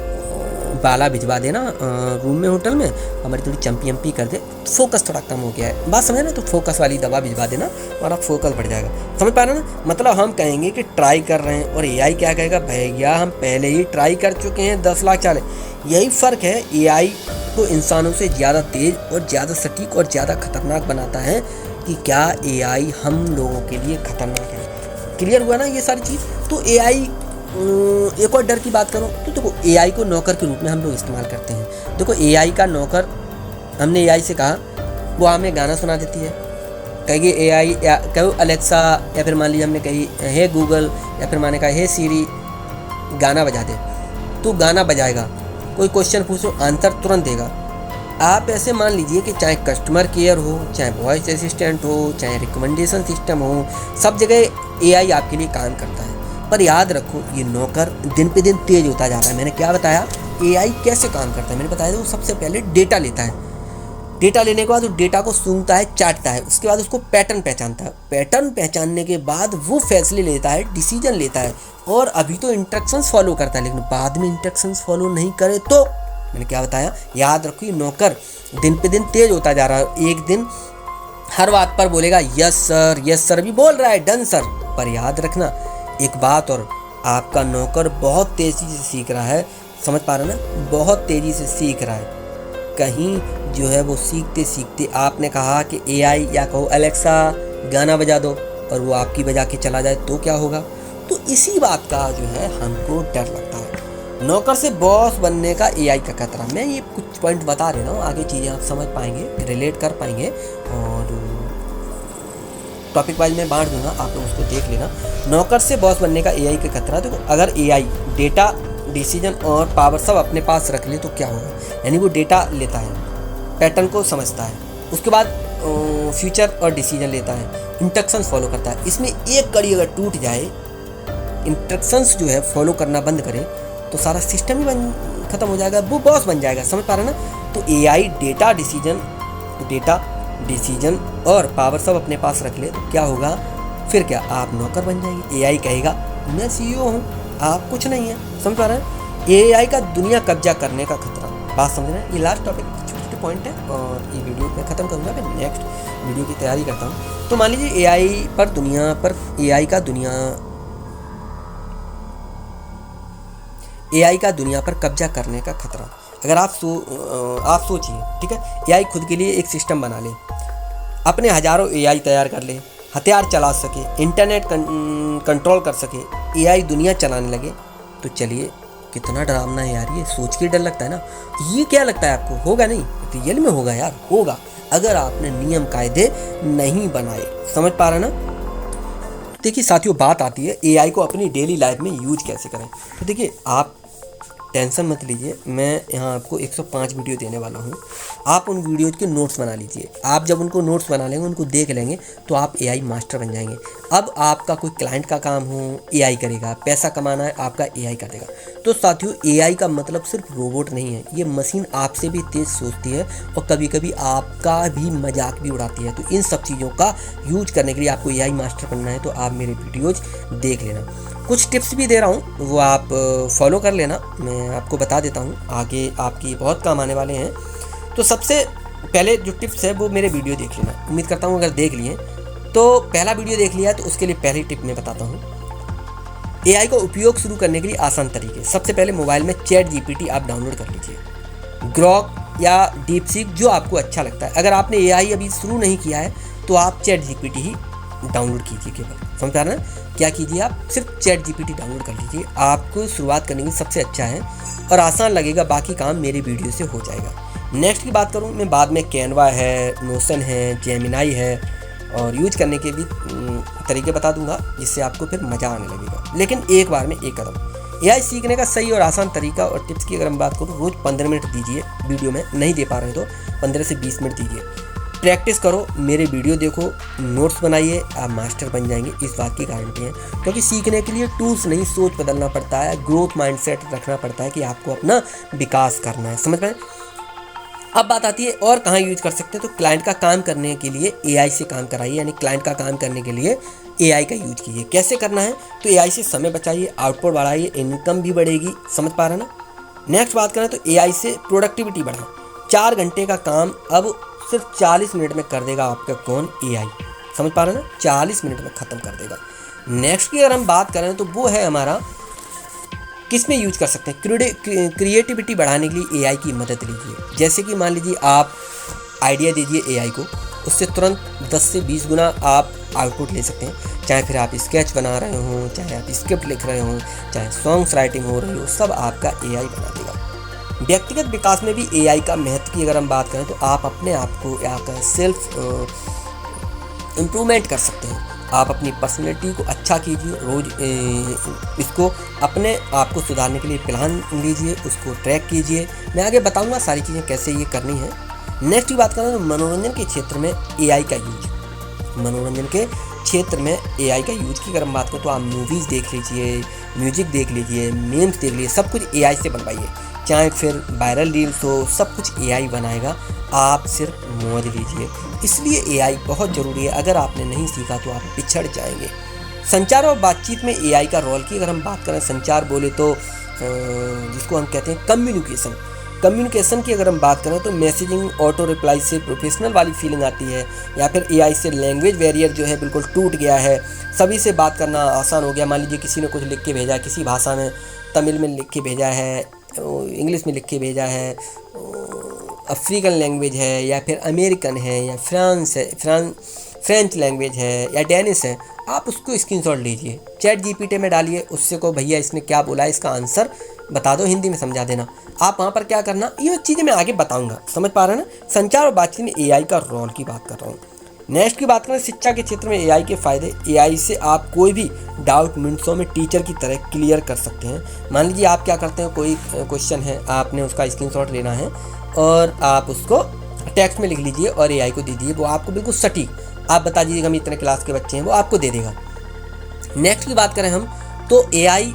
बाला भिजवा देना रूम में होटल में, हमारी थोड़ी चंपी एम्पी कर दे, फोकस थोड़ा कम हो गया है। बात समझे ना। तो फोकस वाली दवा भिजवा देना और आप फोकस बढ़ जाएगा। समझ पा रहे हैं ना। मतलब हम कहेंगे कि ट्राई कर रहे हैं और एआई क्या कहेगा, भैया हम पहले ही ट्राई कर चुके हैं 10 लाख चालें। यही फ़र्क है, एआई को इंसानों से ज़्यादा तेज़ और ज़्यादा सटीक और ज़्यादा खतरनाक बनाता है कि क्या एआई हम लोगों के लिए खतरनाक है। क्लियर हुआ ना ये सारी चीज़। तो एआई, एक और डर की बात करो तो देखो, एआई को नौकर के रूप में हम लोग इस्तेमाल करते हैं। देखो एआई का नौकर, हमने एआई से कहा वो हमें गाना सुना देती है, कहिए एआई या कहो अलेक्सा, या फिर मान लीजिए हमने कही हे गूगल, या फिर मैंने कहा हे सीरी गाना बजा दे, तो गाना बजाएगा। कोई क्वेश्चन पूछो आंसर तुरंत देगा। आप ऐसे मान लीजिए कि चाहे कस्टमर केयर हो, चाहे वॉइस असिस्टेंट हो, चाहे रिकमेंडेशन सिस्टम हो, सब जगह एआई आपके लिए काम करता है। पर याद रखो ये नौकर दिन पे दिन तेज होता जा रहा है। मैंने क्या बताया एआई कैसे काम करता है, मैंने बताया था वो सबसे पहले डेटा लेता है। डेटा लेने के बाद वो डेटा को सूंघता है, चाटता है, उसके बाद उसको पैटर्न पहचानता है। पैटर्न पहचानने के बाद वो फैसले लेता है, डिसीजन लेता है। और अभी तो इंस्ट्रक्शंस फॉलो करता है, लेकिन बाद में इंस्ट्रक्शंस फॉलो नहीं करे तो मैंने क्या बताया, याद रखो ये नौकर दिन पे दिन तेज होता जा रहा है। एक दिन हर बात पर बोलेगा यस सर भी बोल रहा है, डन सर। पर याद रखना एक बात और, आपका नौकर बहुत तेज़ी से सीख रहा है, समझ पा रहे ना, बहुत तेज़ी से सीख रहा है। कहीं जो है वो सीखते सीखते आपने कहा कि एआई या कहो अलेक्सा गाना बजा दो और वो आपकी बजा के चला जाए तो क्या होगा। तो इसी बात का जो है हमको डर लगता है। नौकर से बॉस बनने का एआई का खतरा। मैं ये कुछ पॉइंट बता रहा हूँ, आगे चीज़ें आप समझ पाएंगे, रिलेट कर पाएंगे और टॉपिक वाइज मैं बांट दूंगा, आप लोग उसको देख लेना। नौकर से बॉस बनने का एआई का खतरा। देखो अगर एआई डेटा, डिसीजन और पावर सब अपने पास रख ले तो क्या होगा। यानी वो डेटा लेता है, पैटर्न को समझता है, उसके बाद फ्यूचर और डिसीजन लेता है, इंस्ट्रक्शंस फॉलो करता है। इसमें एक कड़ी अगर टूट जाए, इंस्ट्रक्शंस जो है फॉलो करना बंद करे तो सारा सिस्टम ही खत्म हो जाएगा, वो बॉस बन जाएगा। समझ पा रहे ना। तो एआई डेटा, डिसीजन और पावर सब अपने पास रख ले तो क्या होगा, फिर क्या आप नौकर बन जाएंगे। एआई कहेगा मैं सीईओ हूँ, आप कुछ नहीं है। समझ पा रहे हैं। एआई का दुनिया कब्जा करने का खतरा, बात समझ रहे हैं। ये लास्ट टॉपिक छोटे छोटे पॉइंट है और ये वीडियो मैं ख़त्म करूँगा, मैं नेक्स्ट वीडियो की तैयारी करता हूँ। तो मान लीजिए एआई का दुनिया पर कब्जा करने का खतरा। अगर आप सोचिए, ठीक है, एआई खुद के लिए एक सिस्टम बना ले, अपने हजारों एआई तैयार कर ले, हथियार चला सके, इंटरनेट कंट्रोल कर सके, एआई दुनिया चलाने लगे तो चलिए कितना डरावना है यार। ये सोच के डर लगता है ना। ये क्या लगता है आपको, होगा नहीं, रियल में होगा यार, होगा अगर आपने नियम कायदे नहीं बनाए। समझ पा रहे ना। देखिए साथियों, बात आती है एआई को अपनी डेली लाइफ में यूज कैसे करें। तो देखिए आप टेंशन मत लीजिए, मैं यहाँ आपको 105 वीडियो देने वाला हूँ। आप उन वीडियोज़ के नोट्स बना लीजिए। आप जब उनको नोट्स बना लेंगे, उनको देख लेंगे तो आप एआई मास्टर बन जाएंगे। अब आपका कोई क्लाइंट का काम हो एआई करेगा, पैसा कमाना है आपका एआई कर देगा। तो साथियों एआई का मतलब सिर्फ रोबोट नहीं है, ये मशीन आपसे भी तेज़ सोचती है और कभी कभी आपका भी मजाक भी उड़ाती है। तो इन सब चीज़ों का यूज करने के लिए आपको एआई मास्टर बनना है तो आप मेरे वीडियोज़ देख लेना। कुछ टिप्स भी दे रहा हूँ, वो आप फॉलो कर लेना। मैं आपको बता देता हूँ, आगे आपकी बहुत काम आने वाले हैं। तो सबसे पहले जो टिप्स है वो मेरे वीडियो देख लेना। उम्मीद करता हूँ अगर देख लिए तो पहला वीडियो देख लिया है तो उसके लिए पहली टिप मैं बताता हूँ। एआई का उपयोग शुरू करने के लिए आसान तरीके। सबसे पहले मोबाइल में चैट जीपीटी आप डाउनलोड कर लीजिए, ग्रॉक या डीपसीक जो आपको अच्छा लगता है। अगर आपने एआई अभी शुरू नहीं किया है तो आप चैट जीपीटी ही डाउनलोड कीजिए केवल। समझ पा रहे हैं। क्या कीजिए, आप सिर्फ चैट जीपीटी डाउनलोड कर लीजिए। आपको शुरुआत करने की सबसे अच्छा है और आसान लगेगा, बाकी काम मेरे वीडियो से हो जाएगा। नेक्स्ट की बात करूँ मैं, बाद में कैनवा है, नोशन है, जेमिनाई है और यूज करने के भी तरीके बता दूंगा, जिससे आपको फिर मज़ा आने लगेगा। लेकिन एक बार में एक कदम। एआई सीखने का सही और आसान तरीका और टिप्स की अगर हम बात करूँ, रोज़ 15 मिनट दीजिए। वीडियो में नहीं दे पा रहे तो 15 से 20 मिनट दीजिए। प्रैक्टिस करो, मेरे वीडियो देखो, नोट्स बनाइए, आप मास्टर बन जाएंगे, इस बात की गारंटी है। क्योंकि सीखने के लिए टूल्स नहीं, सोच बदलना पड़ता है, ग्रोथ माइंडसेट रखना पड़ता है कि आपको अपना विकास करना है। समझ पाए। अब बात आती है और कहाँ यूज कर सकते हैं। तो क्लाइंट का काम करने के लिए एआई से काम कराइए, यानी क्लाइंट का काम करने के लिए एआई का यूज कीजिए। कैसे करना है, तो एआई से समय बचाइए, आउटपुट बढ़ाइए, इनकम भी बढ़ेगी। समझ पा रहे ना। नेक्स्ट बात करें तो एआई से प्रोडक्टिविटी बढ़ाएं। 4 घंटे का काम अब सिर्फ 40 मिनट में कर देगा आपका कौन, एआई। समझ पा रहे हैं ना, 40 मिनट में ख़त्म कर देगा। नेक्स्ट की अगर हम बात करें तो वो है हमारा, किस में यूज कर सकते हैं, क्रिएटिविटी बढ़ाने के लिए एआई की मदद लीजिए। जैसे कि मान लीजिए आप आइडिया दीजिए एआई को, उससे तुरंत 10 से 20 गुना आप आउटपुट ले सकते हैं। चाहे फिर आप स्केच बना रहे हो, चाहे आप स्क्रिप्ट लिख रहे हो, चाहे सॉन्ग्स राइटिंग हो रही हो, सब आपका एआई बना देगा। व्यक्तिगत विकास में भी एआई का महत्व की अगर हम बात करें तो आप अपने आप को या सेल्फ इम्प्रूवमेंट कर सकते हैं। आप अपनी पर्सनैलिटी को अच्छा कीजिए, रोज़ इसको अपने आप को सुधारने के लिए प्लान लीजिए, उसको ट्रैक कीजिए। मैं आगे बताऊंगा सारी चीज़ें कैसे ये करनी है। नेक्स्ट की बात करें तो मनोरंजन के क्षेत्र में एआई का यूज। मनोरंजन के क्षेत्र में एआई का यूज की अगर हम बात करें तो आप मूवीज़ देख लीजिए, म्यूजिक देख लीजिए, मीम्स देख लीजिए, सब कुछ एआई से बनवाइए। चाहे फिर वायरल रील्स हो, सब कुछ एआई बनाएगा, आप सिर्फ मौज लीजिए। इसलिए एआई बहुत ज़रूरी है, अगर आपने नहीं सीखा तो आप पिछड़ जाएंगे। संचार और बातचीत में एआई का रोल की अगर हम बात करें, संचार बोले तो जिसको हम कहते हैं कम्युनिकेशन की अगर हम बात करें तो मैसेजिंग, ऑटो रिप्लाई से प्रोफेशनल वाली फीलिंग आती है, या फिर एआई से लैंग्वेज बैरियर जो है बिल्कुल टूट गया है, सभी से बात करना आसान हो गया। मान लीजिए किसी ने कुछ लिख के भेजा है, किसी भाषा में, तमिल में लिख के भेजा है, इंग्लिश में लिख के भेजा है, अफ्रीकन लैंग्वेज है, या फिर अमेरिकन है, या फ्रेंच लैंग्वेज है, या डेनिश है, आप उसको स्क्रीनशॉट लीजिए, चैट जीपीटी में डालिए, उससे को भैया इसने क्या बोला है, इसका आंसर बता दो, हिंदी में समझा देना। आप वहाँ पर क्या करना, ये चीज़ें मैं आगे बताऊँगा, समझ पा रहे हैं ना। संचार और बातचीत में एआई का रोल की बात कर रहा हूँ। नेक्स्ट की बात करें शिक्षा के क्षेत्र में एआई के फ़ायदे। एआई से आप कोई भी डाउट मिनटों में टीचर की तरह क्लियर कर सकते हैं। मान लीजिए आप क्या करते हैं, कोई क्वेश्चन है, आपने उसका स्क्रीनशॉट लेना है और आप उसको टेक्स्ट में लिख लीजिए और एआई को दे दीजिए, वो आपको बिल्कुल सटीक, आप बता दीजिएगा हम इतने क्लास के बच्चे हैं, वो आपको दे देगा। नेक्स्ट की बात करें हम तो एआई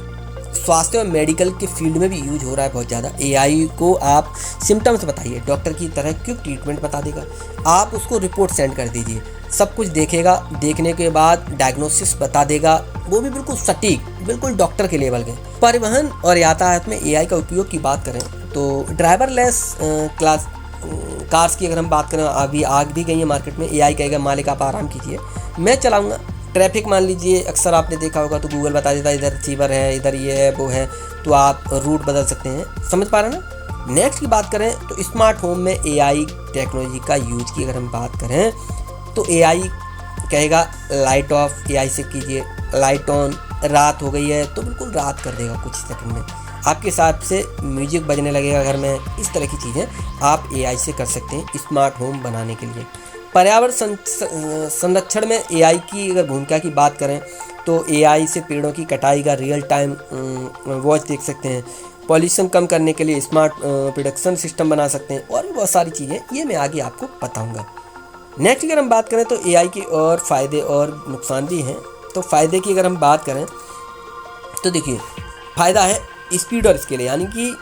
स्वास्थ्य और मेडिकल के फील्ड में भी यूज हो रहा है बहुत ज़्यादा। एआई को आप सिम्टम्स बताइए, डॉक्टर की तरह क्यों ट्रीटमेंट बता देगा। आप उसको रिपोर्ट सेंड कर दीजिए, सब कुछ देखेगा, देखने के बाद डायग्नोसिस बता देगा, वो भी बिल्कुल सटीक, बिल्कुल डॉक्टर के लेवल के। परिवहन और यातायात में एआई का उपयोग की बात करें तो ड्राइवरलेस कार्स की अगर हम बात करें, अभी आग भी गई है मार्केट में, एआई कहेगा मालिक आप आराम कीजिए, मैं चलाऊँगा। ट्रैफिक मान लीजिए, अक्सर आपने देखा होगा तो गूगल बता देता है इधर रिसीवर है, इधर ये है, वो है, तो आप रूट बदल सकते हैं, समझ पा रहे हैं ना। नेक्स्ट की बात करें तो स्मार्ट होम में एआई टेक्नोलॉजी का यूज की अगर हम बात करें तो एआई कहेगा लाइट ऑफ, एआई से कीजिए लाइट ऑन, रात हो गई है तो बिल्कुल रात कर देगा कुछ सेकंड में, आपके हिसाब से म्यूजिक बजने लगेगा घर में। इस तरह की चीज़ें आप एआई से कर सकते हैं स्मार्ट होम बनाने के लिए। पर्यावरण संरक्षण में एआई की अगर भूमिका की बात करें तो एआई से पेड़ों की कटाई का रियल टाइम वॉच देख सकते हैं, पॉल्यूशन कम करने के लिए स्मार्ट प्रोडक्शन सिस्टम बना सकते हैं, और भी बहुत सारी चीज़ें, ये मैं आगे आपको बताऊंगा। नेक्स्ट अगर हम बात करें तो एआई के और फ़ायदे और नुकसान भी हैं। तो फ़ायदे की अगर हम बात करें तो देखिए, फ़ायदा है स्पीड और स्केल, यानी कि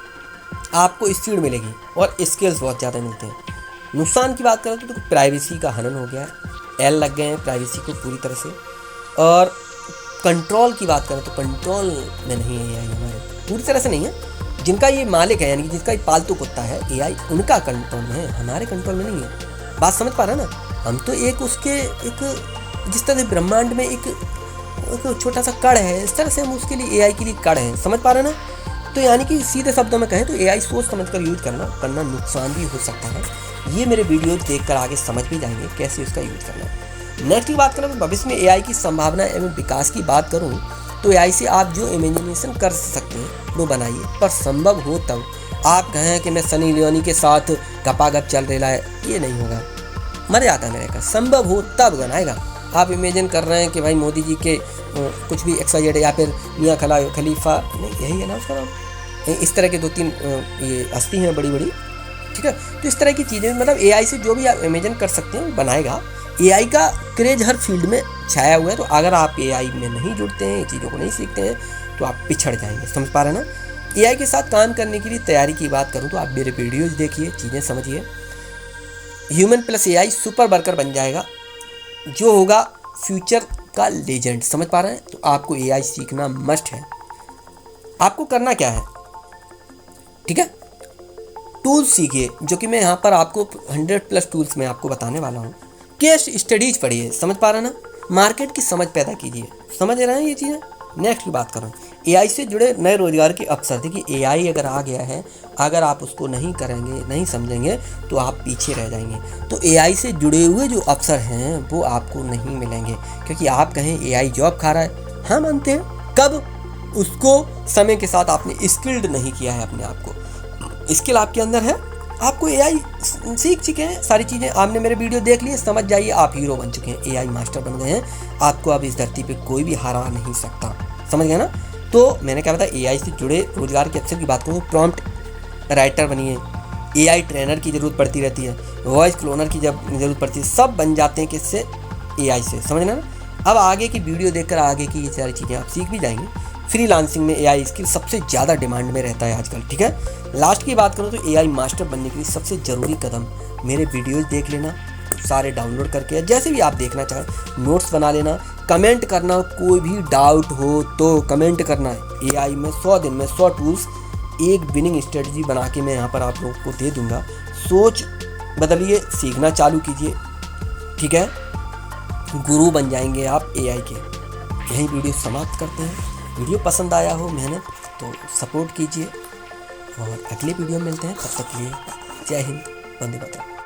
आपको स्पीड मिलेगी और स्केल्स बहुत ज़्यादा मिलते हैं। नुकसान की बात करें तो प्राइवेसी का हनन हो गया है, एल लग गए हैं प्राइवेसी को पूरी तरह से। और कंट्रोल की बात करें तो कंट्रोल में नहीं है एआई, हमारे पूरी तरह से नहीं है। जिनका ये मालिक है, यानी कि जिसका ये पालतू कुत्ता है एआई, उनका कंट्रोल में है, हमारे कंट्रोल में नहीं है। बात समझ पा रहे हैं ना। हम तो एक उसके एक जिस तरह ब्रह्मांड में एक छोटा सा कण है, इस तरह से हम उसके लिए एआई के लिए कण हैं, समझ पा रहे हैं ना। तो यानी कि सीधे शब्दों में कहें तो एआई सोच समझकर यूज करना नुकसान भी हो सकता है। ये मेरे वीडियो देखकर आगे समझ भी जाएंगे कैसे उसका यूज करना है। नेक्स्ट की बात करें तो भविष्य में एआई की संभावना एवं विकास की बात करूं तो एआई से आप जो इमेजिनेशन कर सकते हैं वो बनाइए, पर संभव हो तब। आप कहें कि मैं सनी लियोनी के साथ गपागप चल रहा है, ये नहीं होगा, मज़ा आता है मेरे का। संभव हो तब बनाएगा। आप इमेजिन कर रहे हैं कि भाई मोदी जी के कुछ भी XYZ या फिर मियाँ खलीफा, नहीं यही है ना उसका नाम, इस तरह के 2-3 ये हस्ती हैं बड़ी बड़ी, ठीक है। तो इस तरह की चीज़ें मतलब एआई से जो भी आप इमेजिन कर सकते हैं बनाएगा। एआई का क्रेज हर फील्ड में छाया हुआ है, तो अगर आप एआई में नहीं जुड़ते हैं, चीज़ों को नहीं सीखते हैं, तो आप पिछड़ जाएंगे, समझ पा रहे हैं ना। एआई के साथ काम करने के लिए तैयारी की बात करूँ तो आप मेरे वीडियोज़ देखिए, चीज़ें समझिए। Human plus AI super worker बन जाएगा, जो होगा फ्यूचर का लेजेंड, समझ पा रहे हैं। तो आपको एआई सीखना मस्ट है। आपको करना क्या है, ठीक है, टूल्स सीखिए, जो कि मैं यहाँ पर आपको 100+ टूल्स मैं आपको बताने वाला हूँ। केस स्टडीज पढ़िए, समझ पा रहे हैं ना। मार्केट की समझ पैदा कीजिए, समझ रहे हैं ये चीज़ें। नेक्स्ट की बात करूँ, एआई से जुड़े नए रोजगार के अवसर। देखिए एआई अगर आ गया है, अगर आप उसको नहीं करेंगे, नहीं समझेंगे तो आप पीछे रह जाएंगे। तो एआई से जुड़े हुए जो अवसर हैं वो आपको नहीं मिलेंगे, क्योंकि आप कहें एआई जॉब खा रहा है, हाँ मानते हैं, कब, उसको समय के साथ आपने स्किल्ड नहीं किया है अपने आप को। स्किल आपके अंदर है, आपको एआई सीख चुके हैं सारी चीज़ें, आपने मेरे वीडियो देख लिए, समझ जाइए आप हीरो बन चुके हैं, एआई मास्टर बन गए हैं। आपको अब इस धरती पे कोई भी हरा नहीं सकता, समझ गए ना। तो मैंने क्या बताया, एआई से जुड़े रोजगार के अवसर की बात करूँ, प्रॉम्प्ट राइटर बनिए, एआई ट्रेनर की ज़रूरत पड़ती रहती है, वॉइस क्लोनर की जब ज़रूरत पड़ती है, सब बन जाते हैं किससे, एआई से, समझना ना। अब आगे की वीडियो देखकर आगे की ये सारी चीज़ें आप सीख भी जाएंगे। फ्रीलांसिंग में एआई स्किल सबसे ज़्यादा डिमांड में रहता है आजकल, ठीक है। लास्ट की बात करूँ तो एआई मास्टर बनने के लिए सबसे ज़रूरी कदम, मेरे वीडियोज़ देख लेना सारे डाउनलोड करके, जैसे भी आप देखना चाहें, नोट्स बना लेना, कमेंट करना, कोई भी डाउट हो तो कमेंट करना है। एआई में 100 दिन में 100 टूल्स, एक विनिंग स्ट्रेटजी बना के मैं यहाँ पर आप लोगों को दे दूँगा। सोच बदलिए, सीखना चालू कीजिए, ठीक है, गुरु बन जाएंगे आप एआई के। यही वीडियो समाप्त करते हैं। वीडियो पसंद आया हो मेहनत तो सपोर्ट कीजिए, और अगले वीडियो में मिलते हैं, तब तक के लिए जय हिंद, वंदे मातरम।